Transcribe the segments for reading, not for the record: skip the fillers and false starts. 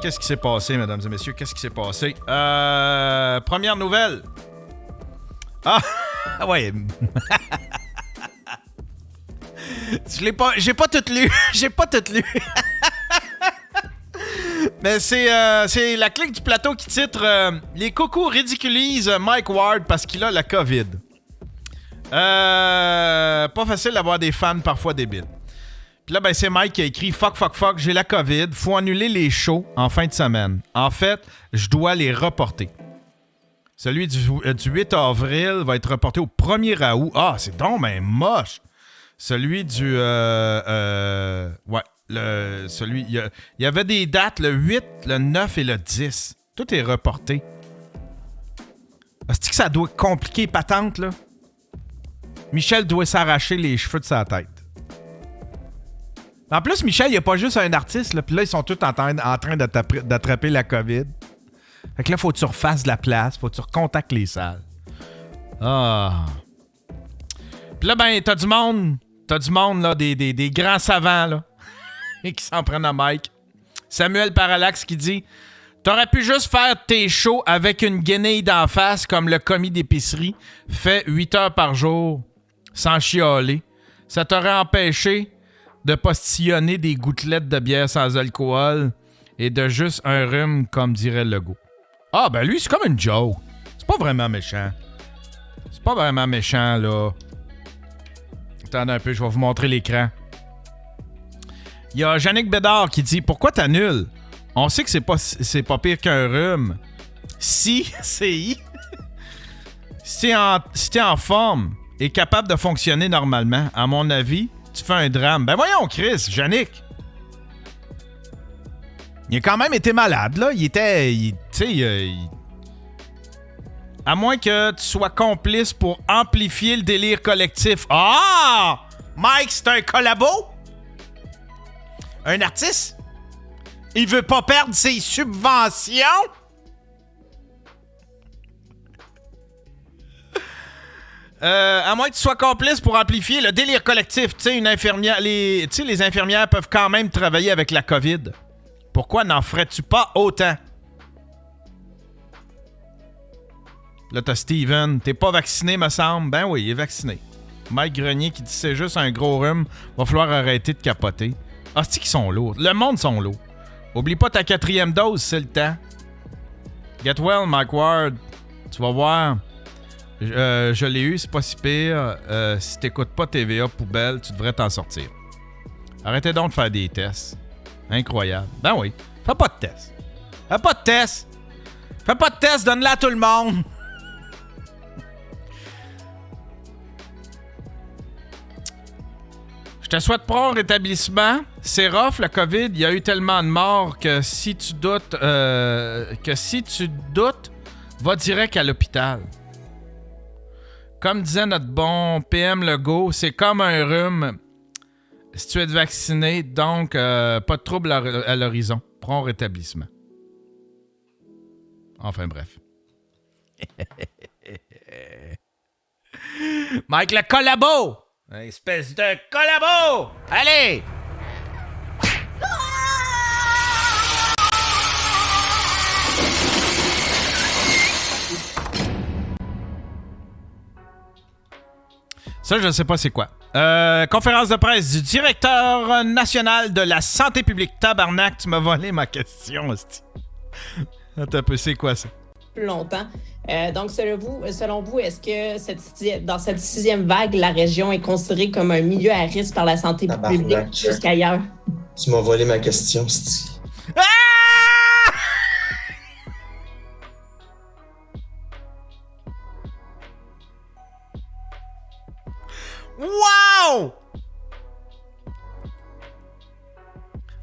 qu'est-ce qui s'est passé, mesdames et messieurs? Qu'est-ce qui s'est passé? Première nouvelle. Ah, ouais. J'ai pas tout lu. J'ai pas tout lu. Mais c'est la clique du plateau qui titre Les coucous ridiculisent Mike Ward parce qu'il a la COVID. Pas facile d'avoir des fans parfois débiles. Puis là, ben, c'est Mike qui a écrit fuck, j'ai la COVID, faut annuler les shows en fin de semaine. En fait, je dois les reporter. Celui du 8 avril va être reporté au 1er août. Ah, c'est donc ben moche. Celui du... ouais. Il y avait des dates le 8, le 9 et le 10. Tout est reporté. Est-ce que ça doit compliquer patente, là? Michel doit s'arracher les cheveux de sa tête. En plus, Michel, il n'y a pas juste un artiste, là. Puis là, ils sont tous en train d'attraper la COVID. Fait que là, faut que tu refasses de la place. Faut que tu recontactes les salles. Ah. Puis là, ben, t'as du monde, là, des grands savants, là. Et qui s'en prennent à Mike. Samuel Parallax qui dit « T'aurais pu juste faire tes shows avec une guenille d'en face comme le commis d'épicerie fait 8 heures par jour sans chialer. Ça t'aurait empêché de postillonner des gouttelettes de bière sans alcool et de juste un rhume comme dirait Legault. » Ah, ben lui, c'est comme une joke. C'est pas vraiment méchant. C'est pas vraiment méchant, là. Attendez un peu, je vais vous montrer l'écran. Il y a Yannick Bédard qui dit « Pourquoi t'annules? On sait que c'est pas pire qu'un rhume. Si t'es en forme et capable de fonctionner normalement, à mon avis, tu fais un drame. » Ben voyons, Chris, Yannick. Il a quand même été malade, là. À moins que tu sois complice pour amplifier le délire collectif. Ah! Mike, c'est un collabo? Un artiste? Il veut pas perdre ses subventions? À moins que tu sois complice pour amplifier le délire collectif. Tu sais, les infirmières peuvent quand même travailler avec la COVID. Pourquoi n'en ferais-tu pas autant? Là, t'as Steven. T'es pas vacciné, me semble. Ben oui, il est vacciné. Mike Grenier qui dit c'est juste un gros rhume. Va falloir arrêter de capoter. Ah, c'est qu'ils sont lourds. Le monde sont lourds. Oublie pas ta 4e dose, c'est le temps. Get well, Mike Ward. Tu vas voir. Je l'ai eu, c'est pas si pire. Si t'écoutes pas TVA poubelle, tu devrais t'en sortir. Arrêtez donc de faire des tests. Incroyable. Ben oui. Fais pas de test. Fais pas de test. Fais pas de test, donne-la à tout le monde. Je te souhaite prompt rétablissement. C'est rough, le COVID. Il y a eu tellement de morts que si tu doutes, va direct à l'hôpital. Comme disait notre bon PM Legault, c'est comme un rhume si tu es vacciné, donc pas de trouble à l'horizon. Prompt rétablissement. Enfin bref. Mike le collabo! Une espèce de collabo! Allez! Ça, je ne sais pas c'est quoi. Conférence de presse du directeur national de la santé publique. Tabarnak, tu m'as volé ma question, hostie. Attends un peu, c'est quoi ça? Plus longtemps. Donc, selon vous, est-ce que dans cette 6e vague, la région est considérée comme un milieu à risque par la santé publique jusqu'ailleurs? Tu m'as volé ma question, hostie. Ah! Wow!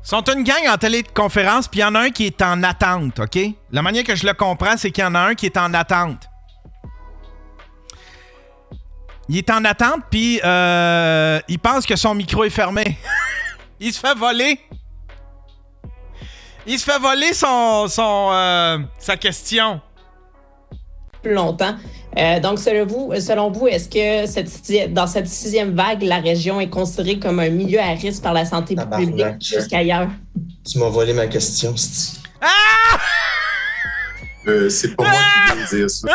Ils sont une gang en téléconférence, puis il y en a un qui est en attente, OK? La manière que je le comprends, c'est qu'il y en a un qui est en attente. Il est en attente, puis il pense que son micro est fermé. Il se fait voler. Il se fait voler sa question. Plus longtemps. Donc, selon vous, est-ce que dans cette 6e vague, la région est considérée comme un milieu à risque par la santé publique jusqu'ailleurs? Tu m'as volé ma question, hostie. C'est pas moi qui viens de dire ça.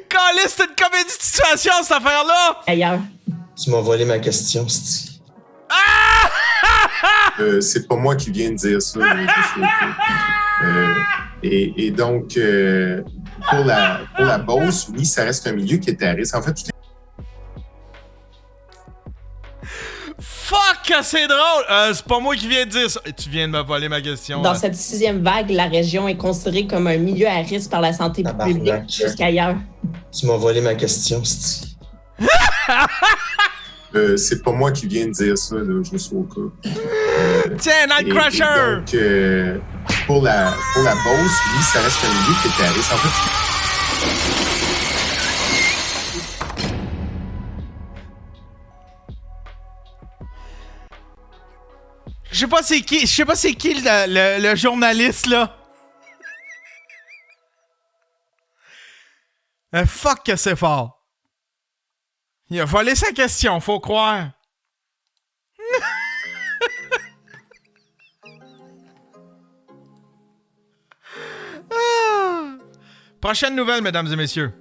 Caliste, c'est une comédie de situation, cette affaire-là! Ailleurs. Tu m'as volé ma question, c'ti. C'est pas moi qui viens de dire ça. Et donc, pour la Beauce, oui, ça reste un milieu qui est à risque. En fait, Fuck, c'est drôle! C'est pas moi qui viens de dire ça. Tu viens de me voler ma question. Dans cette 6e vague, la région est considérée comme un milieu à risque par la santé publique jusqu'ailleurs. Tu m'as volé ma question, c'ti. c'est pas moi qui viens de dire ça, là, juste au cas. Tiens, Nightcrusher! Donc, pour la Beauce, oui, ça reste un milieu qui est à risque. En fait, Je sais pas c'est qui le journaliste, là. Fuck que c'est fort. Il a volé sa question, faut croire. Prochaine nouvelle, mesdames et messieurs.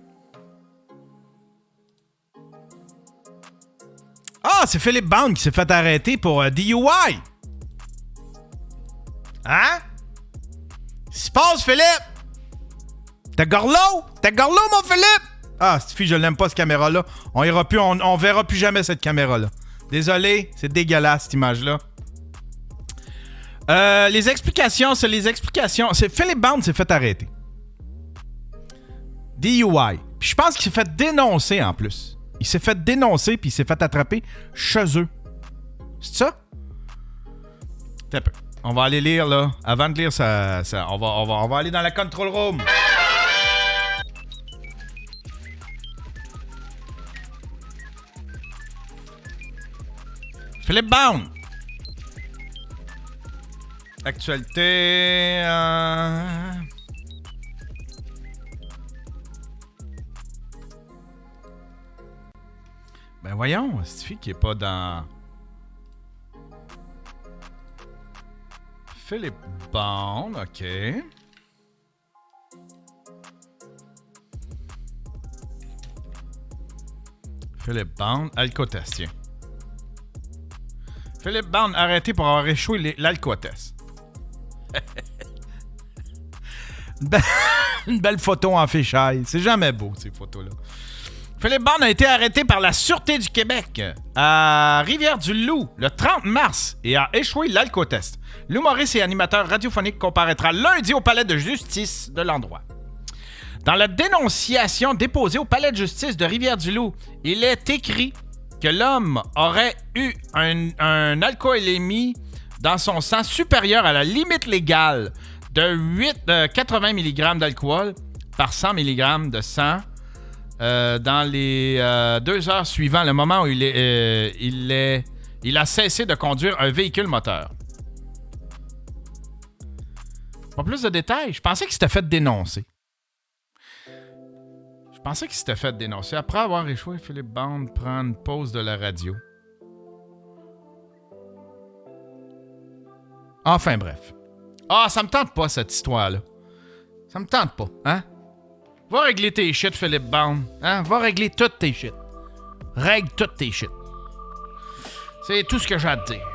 Ah, c'est Philippe Bond qui s'est fait arrêter pour DUI. Hein? Qu'est-ce qui se passe, Philippe? T'es gorlot? T'es gorlot, mon Philippe? Ah, cette fille, je l'aime pas, cette caméra-là. On verra plus jamais cette caméra-là. Désolé, c'est dégueulasse, cette image-là. Les explications. C'est Philippe Bond s'est fait arrêter. DUI. Puis je pense qu'il s'est fait dénoncer, en plus. Il s'est fait dénoncer, puis il s'est fait attraper chez eux. C'est ça? T'as peu. On va aller lire, là. Avant de lire ça on va aller dans la control room. Philippe Bond. Actualité. Ben voyons, cette fille qui est pas dans... Philippe Bond, OK. Philippe Bond, alcotest, tiens. Philippe Bond arrêté pour avoir échoué l'alcotest. Une belle photo en fichaille. C'est jamais beau, ces photos-là. Philippe Bond a été arrêté par la Sûreté du Québec à Rivière-du-Loup le 30 mars et a échoué l'alcotest. L'humoriste et animateur radiophonique comparaîtra lundi au palais de justice de l'endroit. Dans la dénonciation déposée au palais de justice de Rivière-du-Loup, il est écrit que l'homme aurait eu un alcoolémie dans son sang supérieur à la limite légale de 80 mg d'alcool par 100 mg de sang dans les 2 heures suivant le moment où il a cessé de conduire un véhicule moteur. Pas plus de détails. Je pensais qu'il s'était fait dénoncer. Après avoir échoué, Philippe Bond prend une pause de la radio. Enfin bref. Ah, ça me tente pas, cette histoire-là. Ça me tente pas, hein? Va régler tes shit, Philippe Bond. Hein? Va régler toutes tes shit. Règle toutes tes shit. C'est tout ce que j'ai à te dire.